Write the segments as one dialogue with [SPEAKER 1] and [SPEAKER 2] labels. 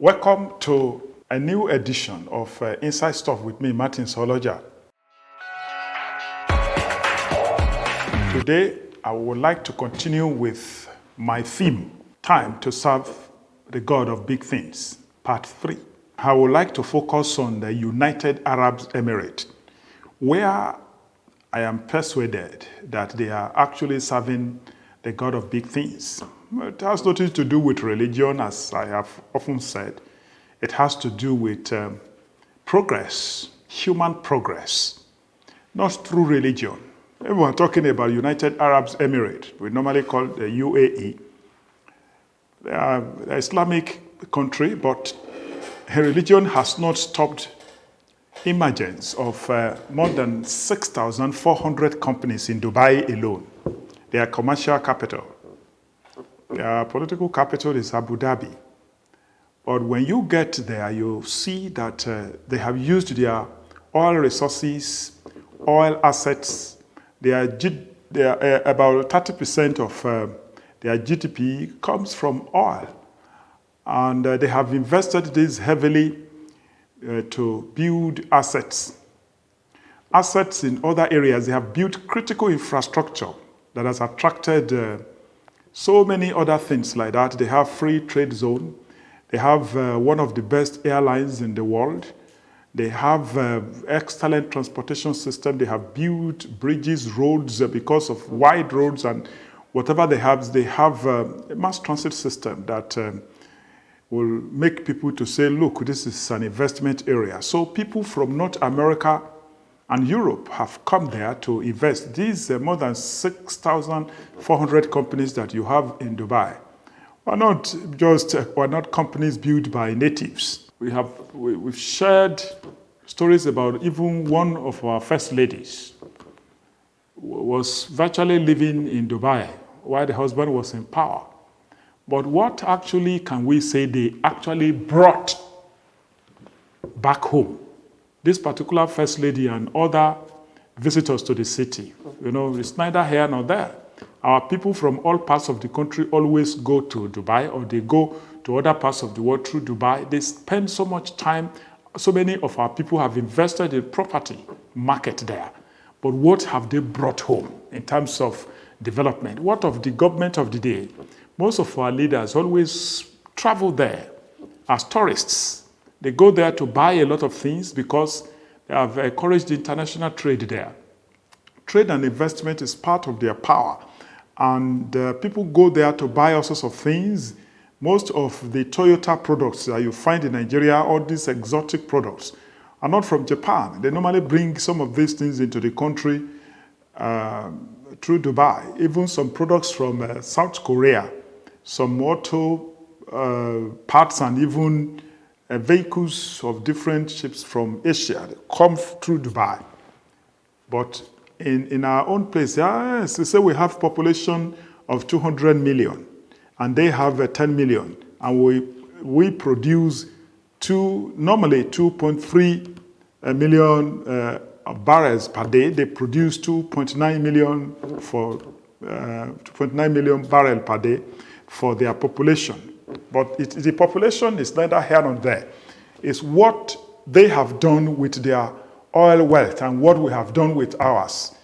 [SPEAKER 1] Welcome to a new edition of Inside Stuff with me, Martins Oloja. Today, I would like to continue with my theme, Time to Serve the God of Big Things, Part 3. I would like to focus on the United Arab Emirates, where I am persuaded that they are actually serving the God of big things. It has nothing to do with religion, as I have often said. It has to do with progress, human progress, not through religion. When we're talking about United Arab Emirates, we normally call it the UAE. They are an Islamic country, but religion has not stopped emergence of more than 6,400 companies in Dubai alone. Their commercial capital. Their political capital is Abu Dhabi. But when you get there, you see that they have used their oil resources, oil assets. About 30% of their GDP comes from oil. And they have invested this heavily to build assets. Assets in other areas, they have built critical infrastructure that has attracted so many other things like that. They have free trade zone. They have one of the best airlines in the world. They have excellent transportation system. They have built bridges, roads, because of wide roads and whatever they have a mass transit system that will make people to say, look, this is an investment area. So people from North America and Europe have come there to invest. These more than 6,400 companies that you have in Dubai are not companies built by natives. We've shared stories about even one of our first ladies was virtually living in Dubai while the husband was in power. But what actually can we say they actually brought back home? This particular first lady and other visitors to the city, it's neither here nor there. Our people from all parts of the country always go to Dubai, or they go to other parts of the world through Dubai. They spend so much time. So many of our people have invested in property market there. But what have they brought home in terms of development? What of the government of the day? Most of our leaders always travel there as tourists. They go there to buy a lot of things because they have encouraged international trade there. Trade and investment is part of their power. And people go there to buy all sorts of things. Most of the Toyota products that you find in Nigeria, all these exotic products, are not from Japan. They normally bring some of these things into the country through Dubai. Even some products from South Korea, some auto parts and even vehicles of different ships from Asia come through Dubai. But in our own place, they say we have population of 200 million, and they have 10 million, and we produce normally 2.3 million barrels per day. They produce 2.9 million for 2.9 million barrels per day for their population. But the population is neither here nor there. It's what they have done with their oil wealth and what we have done with ours.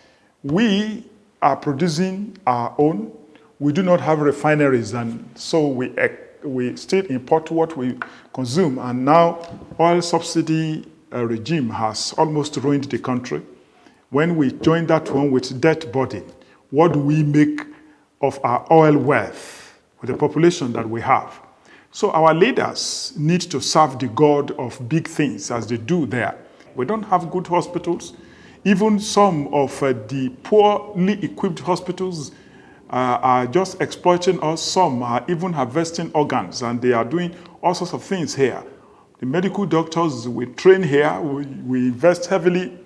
[SPEAKER 1] We are producing our own. We do not have refineries, and so we still import what we consume. And now oil subsidy regime has almost ruined the country. When we join that one with debt burden, what do we make of our oil wealth with the population that we have? So our leaders need to serve the God of big things as they do there. We don't have good hospitals. Even some of the poorly equipped hospitals are just exploiting us. Some are even harvesting organs, and they are doing all sorts of things here. The medical doctors we train here, we invest heavily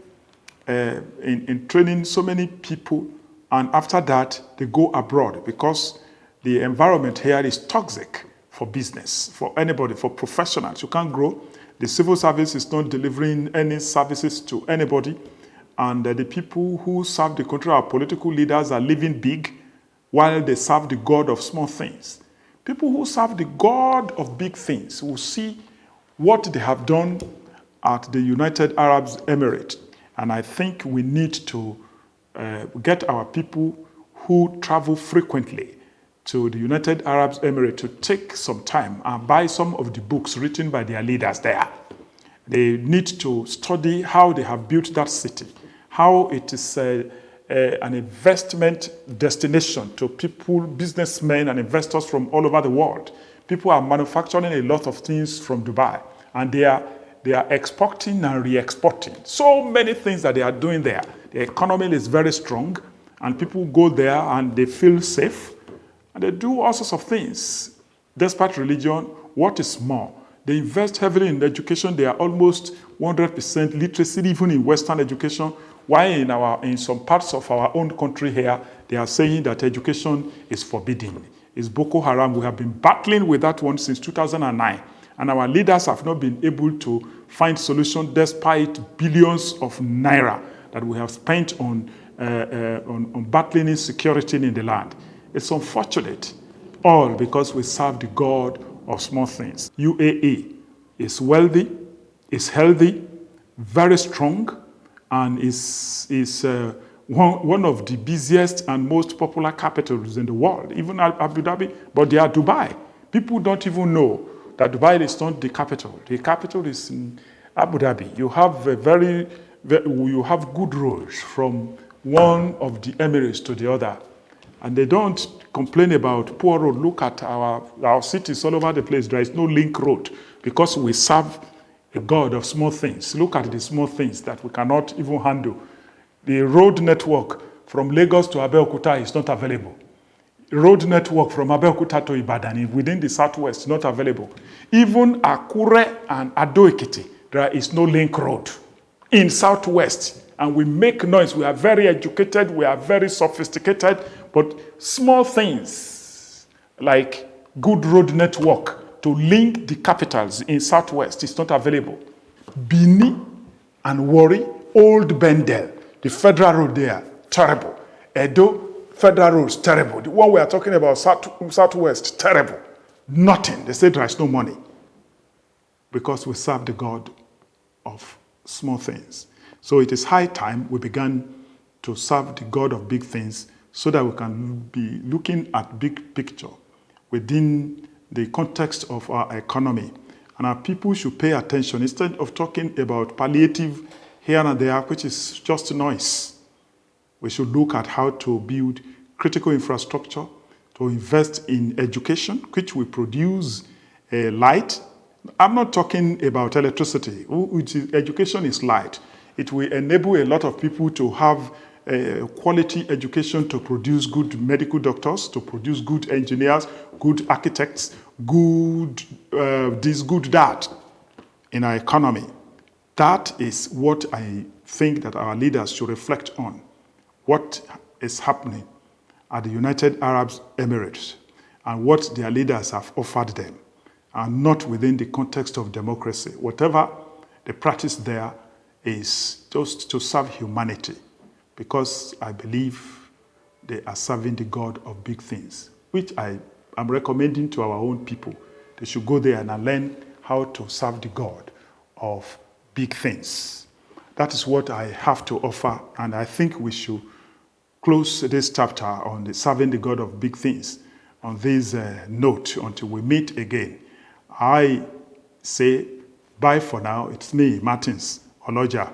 [SPEAKER 1] in training so many people, and after that, they go abroad because the environment here is toxic for business, for anybody, for professionals. You can't grow. The civil service is not delivering any services to anybody. And the people who serve the country, our political leaders, are living big while they serve the God of small things. People who serve the God of big things will see what they have done at the United Arab Emirates. And I think we need to get our people who travel frequently to the United Arab Emirates to take some time and buy some of the books written by their leaders there. They need to study how they have built that city, how it is an investment destination to people, businessmen and investors from all over the world. People are manufacturing a lot of things from Dubai, and they are exporting and re-exporting. So many things that they are doing there. The economy is very strong, and people go there and they feel safe, and they do all sorts of things. Despite religion, what is more, they invest heavily in education. They are almost 100% literacy, even in Western education, while in some parts of our own country here, they are saying that education is forbidden. It's Boko Haram. We have been battling with that one since 2009. And our leaders have not been able to find solutions despite billions of naira that we have spent on battling insecurity in the land. It's unfortunate, all because we serve the God of small things. UAE is wealthy, is healthy, very strong, and is one of the busiest and most popular capitals in the world, even Abu Dhabi, but they are Dubai. People don't even know that Dubai is not the capital. The capital is in Abu Dhabi. You have you have good roads from one of the Emirates to the other, and they don't complain about poor road. Look at our cities all over the place. There is no link road because we serve a God of small things. Look at the small things that we cannot even handle. The road network from Lagos to Abeokuta is not available. Road network from Abeokuta to Ibadan within the southwest is not available. Even Akure and Ado-Ekiti, there is no link road in southwest. And we make noise. We are very educated. We are very sophisticated. But small things like good road network to link the capitals in southwest is not available. Bini and Warri, Old Bendel, the federal road there, terrible. Edo, federal roads, terrible. The one we are talking about, southwest, terrible. Nothing. They say there is no money. Because we serve the God of small things. So it is high time we began to serve the God of big things so that we can be looking at big picture within the context of our economy. And our people should pay attention instead of talking about palliative here and there, which is just noise. We should look at how to build critical infrastructure, to invest in education, which will produce light. I'm not talking about electricity, which is, education is light. It will enable a lot of people to have quality education to produce good medical doctors, to produce good engineers, good architects, good this, good that in our economy. That is what I think that our leaders should reflect on. What is happening at the United Arab Emirates and what their leaders have offered them, and not within the context of democracy. Whatever the practice there is just to serve humanity, because I believe they are serving the God of big things, which I am recommending to our own people. They should go there and learn how to serve the God of big things. That is what I have to offer, and I think we should close this chapter on the serving the God of big things on this note until we meet again. I say bye for now. It's me, Martins Oloja.